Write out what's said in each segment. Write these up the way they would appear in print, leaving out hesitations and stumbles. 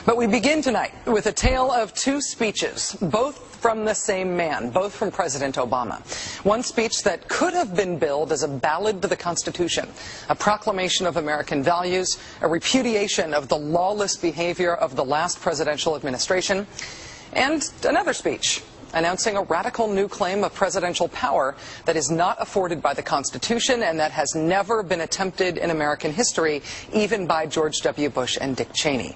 But we begin tonight with a tale of two speeches, both from the same man, both from President Obama. One speech that could have been billed as a ballad to the Constitution, a proclamation of American values, a repudiation of the lawless behavior of the last presidential administration, and another speech announcing a radical new claim of presidential power that is not afforded by the Constitution and that has never been attempted in American history, even by George W. Bush and Dick Cheney.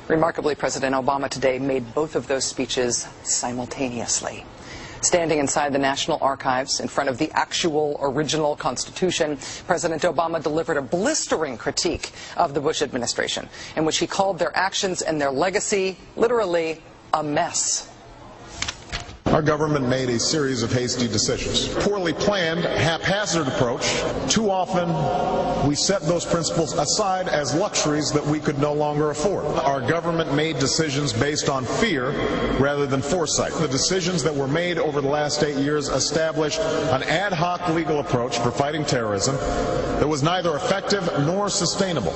Remarkably, President Obama today made both of those speeches simultaneously. Standing inside the National Archives in front of the actual original Constitution, President Obama delivered a blistering critique of the Bush administration, in which he called their actions and their legacy literally a mess. Our government made a series of hasty decisions. Poorly planned, haphazard approach. Too often, we set those principles aside as luxuries that we could no longer afford. Our government made decisions based on fear rather than foresight. The decisions that were made over the last 8 years established an ad hoc legal approach for fighting terrorism that was neither effective nor sustainable.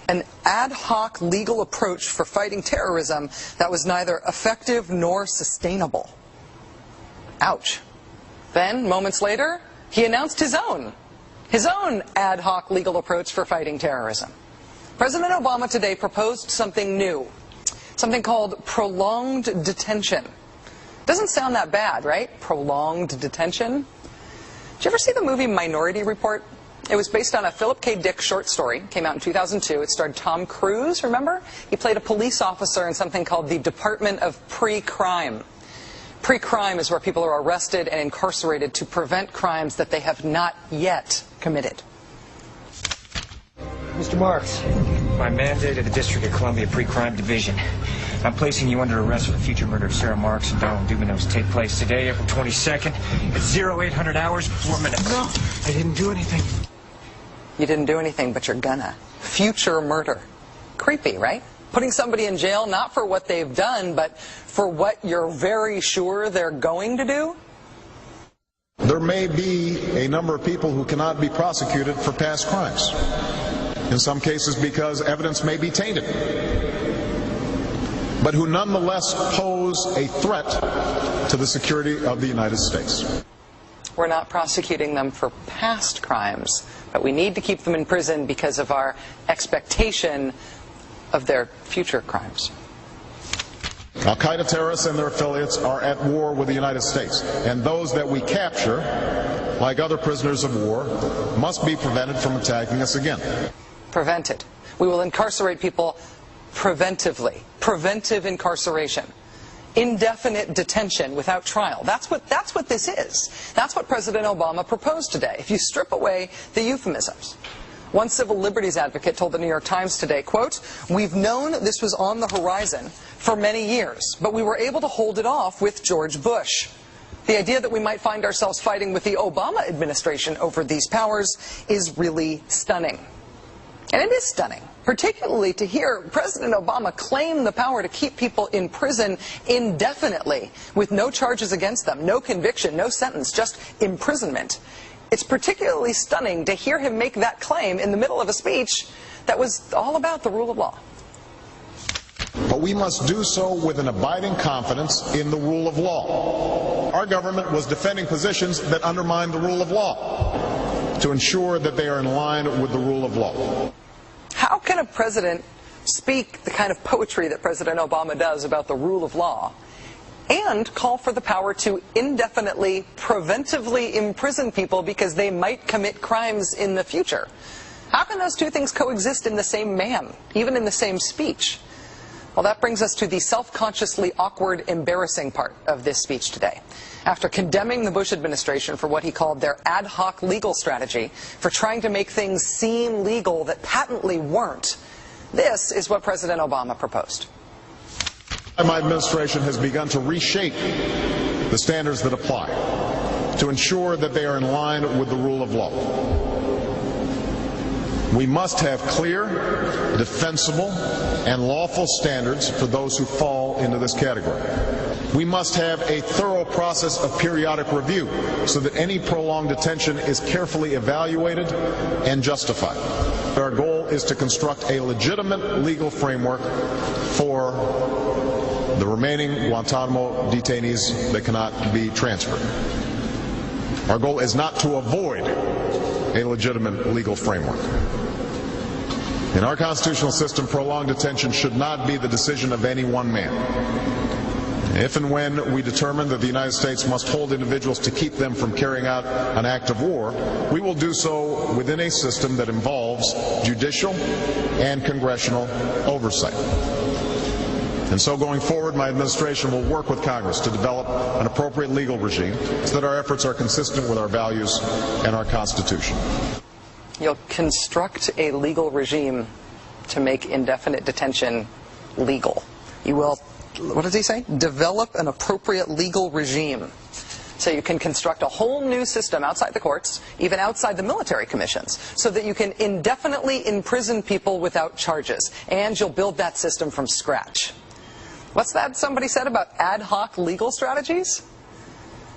An ad hoc legal approach for fighting terrorism that was neither effective nor sustainable. Ouch. Then, moments later, he announced his own ad hoc legal approach for fighting terrorism. President Obama today proposed something new, something called prolonged detention. Doesn't sound that bad, right? Prolonged detention. Did you ever see the movie Minority Report? It was based on a Philip K. Dick short story. Came out in 2002. It starred Tom Cruise, remember? He played a police officer in something called the Department of Pre-Crime. Pre-crime is where people are arrested and incarcerated to prevent crimes that they have not yet committed. Mr. Marks. By mandate of the District of Columbia Pre-Crime Division, I'm placing you under arrest for the future murder of Sarah Marks and Donald Dubinos. Take place today, April 22nd, at 0800 hours and 4 minutes. No, I didn't do anything. You didn't do anything, but you're gonna. Future murder. Creepy, right? Putting somebody in jail not for what they've done, but for what you're very sure they're going to do? There may be a number of people who cannot be prosecuted for past crimes. In some cases because evidence may be tainted, but who nonetheless pose a threat to the security of the United States. We're not prosecuting them for past crimes, but we need to keep them in prison because of our expectation of their future crimes. Al-Qaeda terrorists and their affiliates are at war with the United States, and those that we capture, like other prisoners of war, must be prevented from attacking us again. Prevented. We will incarcerate people preventively. Preventive incarceration. Indefinite detention without trial. That's what this is. That's what President Obama proposed today, if you strip away the euphemisms. One civil liberties advocate told the New York Times today, quote, "We've known this was on the horizon for many years, but we were able to hold it off with George Bush. The idea that we might find ourselves fighting with the Obama administration over these powers is really stunning." And it is stunning, particularly to hear President Obama claim the power to keep people in prison indefinitely with no charges against them, no conviction, no sentence, just imprisonment. It's particularly stunning to hear him make that claim in the middle of a speech that was all about the rule of law. But we must do so with an abiding confidence in the rule of law. Our government was defending positions that undermine the rule of law to ensure that they are in line with the rule of law. How can a president speak the kind of poetry that President Obama does about the rule of law and call for the power to indefinitely, preventively imprison people because they might commit crimes in the future? How can those two things coexist in the same man, even in the same speech? Well, that brings us to the self-consciously awkward, embarrassing part of this speech today. After condemning the Bush administration for what he called their ad hoc legal strategy, for trying to make things seem legal that patently weren't, this is what President Obama proposed. My administration has begun to reshape the standards that apply to ensure that they are in line with the rule of law. We must have clear, defensible, and lawful standards for those who fall into this category. We must have a thorough process of periodic review so that any prolonged detention is carefully evaluated and justified. Our goal is to construct a legitimate legal framework for the remaining Guantanamo detainees that cannot be transferred. Our goal is not to avoid a legitimate legal framework. In our constitutional system, prolonged detention should not be the decision of any one man. If and when we determine that the United States must hold individuals to keep them from carrying out an act of war, we will do so within a system that involves judicial and congressional oversight. And so going forward, my administration will work with Congress to develop an appropriate legal regime so that our efforts are consistent with our values and our Constitution. You'll construct a legal regime to make indefinite detention legal. You will, what does he say? Develop an appropriate legal regime. So you can construct a whole new system outside the courts, even outside the military commissions, so that you can indefinitely imprison people without charges. And you'll build that system from scratch. What's that somebody said about ad hoc legal strategies?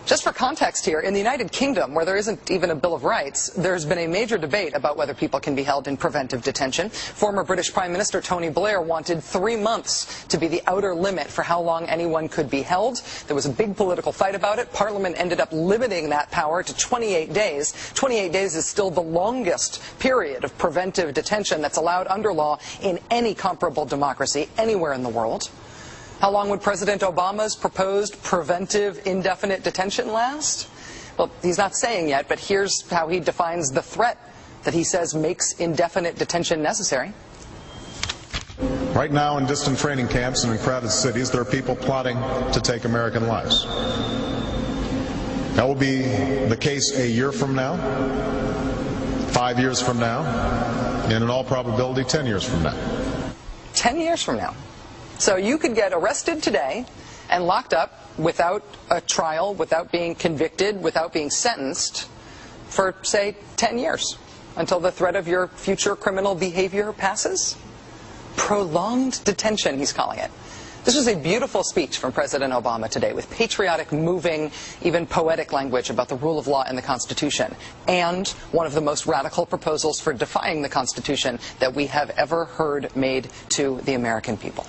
Just for context here, in the United Kingdom, where there isn't even a Bill of Rights, there's been a major debate about whether people can be held in preventive detention. Former British Prime Minister Tony Blair wanted 3 months to be the outer limit for how long anyone could be held. There was a big political fight about it. Parliament ended up limiting that power to 28 days. 28 days is still the longest period of preventive detention that's allowed under law in any comparable democracy anywhere in the world. How long would President Obama's proposed preventive indefinite detention last? Well, he's not saying yet, but here's how he defines the threat that he says makes indefinite detention necessary. Right now in distant training camps and in crowded cities, there are people plotting to take American lives. That will be the case a year from now, 5 years from now, and in all probability 10 years from now. 10 years from now. So you could get arrested today and locked up without a trial, without being convicted, without being sentenced for, say, 10 years until the threat of your future criminal behavior passes. Prolonged detention, he's calling it. This was a beautiful speech from President Obama today with patriotic, moving, even poetic language about the rule of law and the Constitution, and one of the most radical proposals for defying the Constitution that we have ever heard made to the American people.